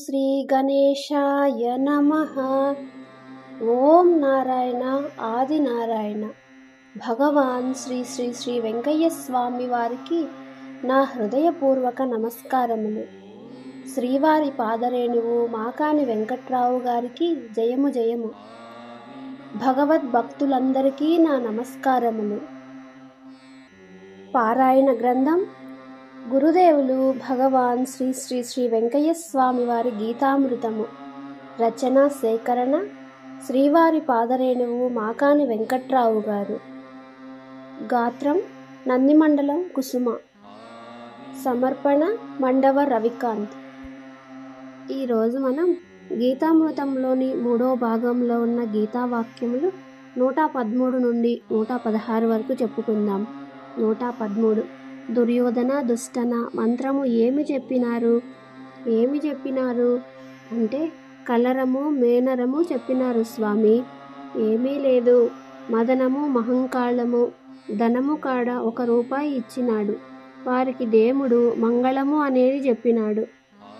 శ్రీ గణేశాయ నమః. ఓం నారాయణ ఆదినారాయణ. భగవాన్ శ్రీ శ్రీ శ్రీ వెంకయ్య స్వామి వారికి నా హృదయపూర్వక నమస్కారములు. శ్రీవారి పాదరేణువు మాకాని వెంకట్రావు గారికి జయము జయము. భగవద్భక్తులందరికీ నా నమస్కారములు. పారాయణ గ్రంథం గురుదేవులు భగవాన్ శ్రీ శ్రీ శ్రీ వెంకయ్య స్వామి వారి గీతామృతము. రచన సేకరణ శ్రీవారి పాదరేణువు మాకాని వెంకట్రావు గారు. గాత్రం నందిమండలం కుసుమ. సమర్పణ మండవ రవికాంత్. ఈరోజు మనం గీతామృతంలోని 3వ భాగంలో ఉన్న గీతావాక్యములు 113 నుండి 116 వరకు చెప్పుకుందాం. 113. దుర్యోధన దుష్టన మంత్రము ఏమి చెప్పినారు అంటే కలరము మేనరము చెప్పినారు స్వామి. ఏమీ లేదు. మదనము మహంకాళము ధనము కాడ 1 రూపాయి ఇచ్చినాడు. వారికి దేవుడు మంగళము అనేది చెప్పినాడు.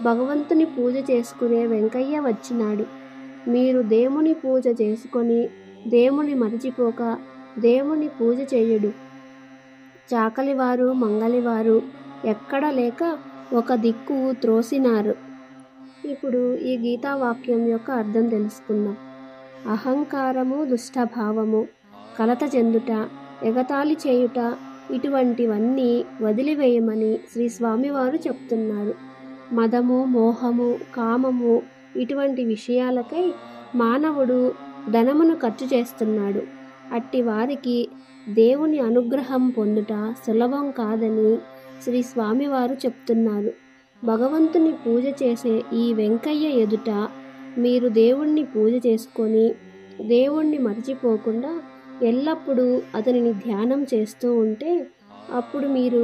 భగవంతుని పూజ చేసుకునే వెంకయ్య వచ్చినాడు. మీరు దేవుని పూజ చేసుకొని దేవుని మరిచిపోక దేవుని పూజ చేయుడు. చాకలివారు మంగళివారు ఎక్కడ లేక ఒక దిక్కు త్రోసినారు. ఇప్పుడు ఈ గీతావాక్యం యొక్క అర్థం తెలుసుకుందాం. అహంకారము దుష్టభావము కలత చెందుట ఎగతాళి చేయుట ఇటువంటివన్నీ వదిలివేయమని శ్రీ స్వామివారు చెప్తున్నారు. మదము మోహము కామము ఇటువంటి విషయాలకై మానవుడు ధనమును ఖర్చు చేస్తున్నాడు. అట్టి వారికి దేవుని అనుగ్రహం పొందుట సులభం కాదని శ్రీ స్వామివారు చెప్తున్నారు. భగవంతుని పూజ చేసే ఈ వెంకయ్య ఎదుట మీరు దేవుణ్ణి పూజ చేసుకొని దేవుణ్ణి మర్చిపోకుండా ఎల్లప్పుడూ అతనిని ధ్యానం చేస్తూ ఉంటే అప్పుడు మీరు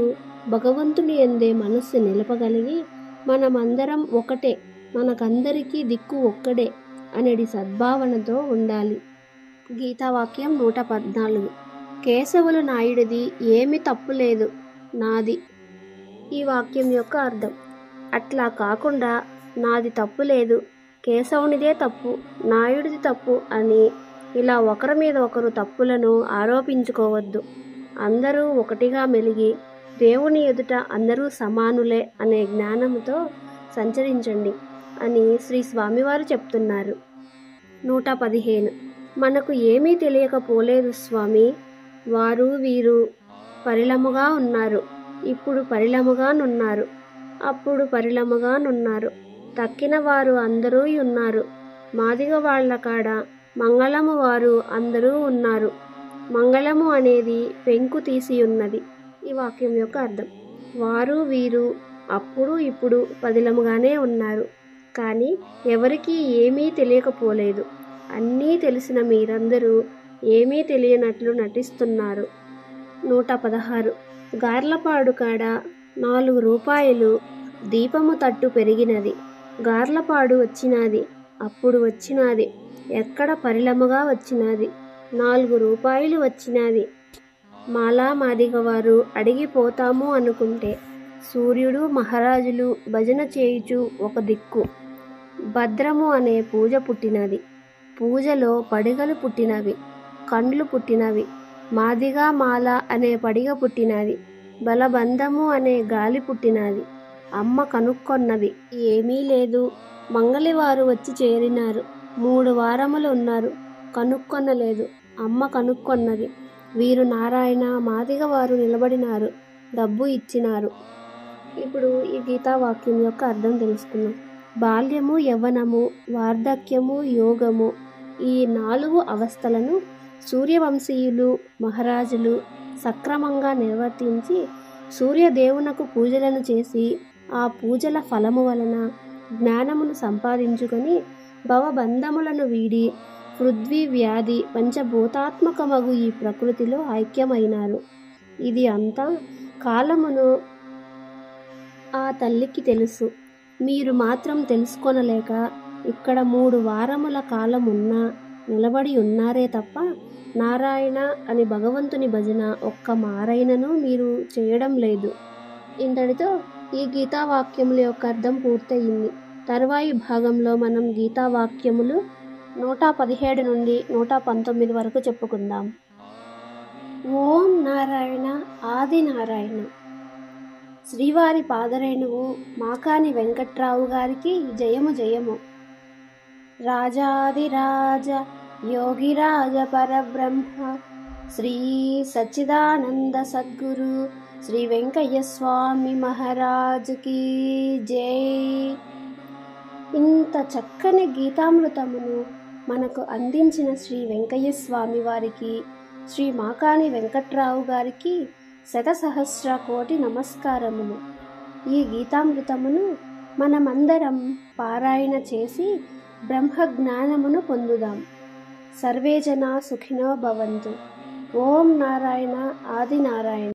భగవంతుని యందే మనస్సు నిలపగలిగి మనమందరం ఒకటే, మనకందరికీ దిక్కు ఒక్కడే అనేది సద్భావనతో ఉండాలి. గీతావాక్యం 114. కేశవులు నాయుడిది ఏమి తప్పు లేదు, నాది. ఈ వాక్యం యొక్క అర్థం అట్లా కాకుండా నాది తప్పు లేదు, కేశవునిదే తప్పు, నాయుడిది తప్పు అని ఇలా ఒకరి మీద ఒకరు తప్పులను ఆరోపించుకోవద్దు. అందరూ ఒకటిగా మెలిగి దేవుని ఎదుట అందరూ సమానులే అనే జ్ఞానంతో సంచరించండి అని శ్రీ స్వామివారు చెప్తున్నారు. 115. మనకు ఏమీ తెలియకపోలేదు స్వామి. వారు వీరు పరిలముగా ఉన్నారు, ఇప్పుడు పరిలముగానున్నారు, అప్పుడు పరిలముగానున్నారు. తక్కిన వారు అందరూ ఉన్నారు. మాదిగ వాళ్ళ కాడ మంగళము వారు అందరూ ఉన్నారు. మంగళము అనేది పెంకు తీసి ఉన్నది. ఈ వాక్యం యొక్క అర్థం వారు వీరు అప్పుడు ఇప్పుడు పదిలముగానే ఉన్నారు, కానీ ఎవరికీ ఏమీ తెలియకపోలేదు. అన్నీ తెలిసిన మీరందరూ ఏమీ తెలియనట్లు నటిస్తున్నారు. 116. గార్లపాడు కాడ 4 రూపాయలు దీపము తట్టు పెరిగినది. గార్లపాడు వచ్చినాది, అప్పుడు వచ్చినాది, ఎక్కడ పరిలముగా వచ్చినాది. 4 రూపాయలు వచ్చినాది. మాలా మాదిగవారు అడిగిపోతాము అనుకుంటే సూర్యుడు మహారాజులు భజన చేయుచు ఒక దిక్కు. భద్రము అనే పూజ పుట్టినది. పూజలో పడిగలు పుట్టినవి, కండ్లు పుట్టినవి. మాదిగా మాల అనే పడిగ పుట్టినది. బలబంధము అనే గాలి పుట్టినది. అమ్మ కనుక్కొన్నది, ఏమీ లేదు. మంగళివారు వచ్చి చేరినారు. 3 వారములు ఉన్నారు, కనుక్కొనలేదు. అమ్మ కనుక్కొన్నది. వీరు నారాయణ మాదిగ వారు నిలబడినారు, డబ్బు ఇచ్చినారు. ఇప్పుడు ఈ గీతావాక్యం యొక్క అర్థం తెలుసుకుందాం. బాల్యము యవ్వనము వార్ధక్యము యోగము ఈ 4 అవస్థలను సూర్యవంశీయులు మహారాజులు సక్రమంగా నిర్వర్తించి సూర్యదేవునకు పూజలను చేసి ఆ పూజల ఫలము వలన జ్ఞానమును సంపాదించుకొని భవబంధములను వీడి పృథ్వీ వ్యాధి పంచభూతాత్మకమగు ఈ ప్రకృతిలో ఐక్యమైనారు. ఇది అంతా కాలమును ఆ తల్లికి తెలుసు. మీరు మాత్రం తెలుసుకొనలేక ఇక్కడ 3 వారముల కాలమున్నా నిలబడి ఉన్నారే తప్ప నారాయణ అని భగవంతుని భజన ఒక్క మారైనను మీరు చేయడం లేదు. ఇంతటితో ఈ గీతావాక్యముల యొక్క అర్థం పూర్తయింది. తరువాయి భాగంలో మనం గీతావాక్యములు 117 నుండి 119 వరకు చెప్పుకుందాం. ఓం నారాయణ ఆది నారాయణ. శ్రీవారి పాదరేణువు మాకాని వెంకట్రావు గారికి జయము జయము. రాజాదిరాజ యోగిరాజ పరబ్రహ్మ శ్రీ సచ్చిదానంద సద్గురు శ్రీ వెంకయ్య స్వామి మహారాజుకి జై. ఇంత చక్కని గీతామృతమును మనకు అందించిన శ్రీ వెంకయ్య స్వామి వారికి, శ్రీ మాకాని వెంకట్రావు గారికి శతసహస్ర కోటి నమస్కారములు. ఈ గీతామృతమును మనమందరం పారాయణ చేసి బ్రహ్మజ్ఞానమును పొందుదాం. సర్వే జనా సుఖినో భవంతు. ఓం నారాయణ ఆది నారాయణ.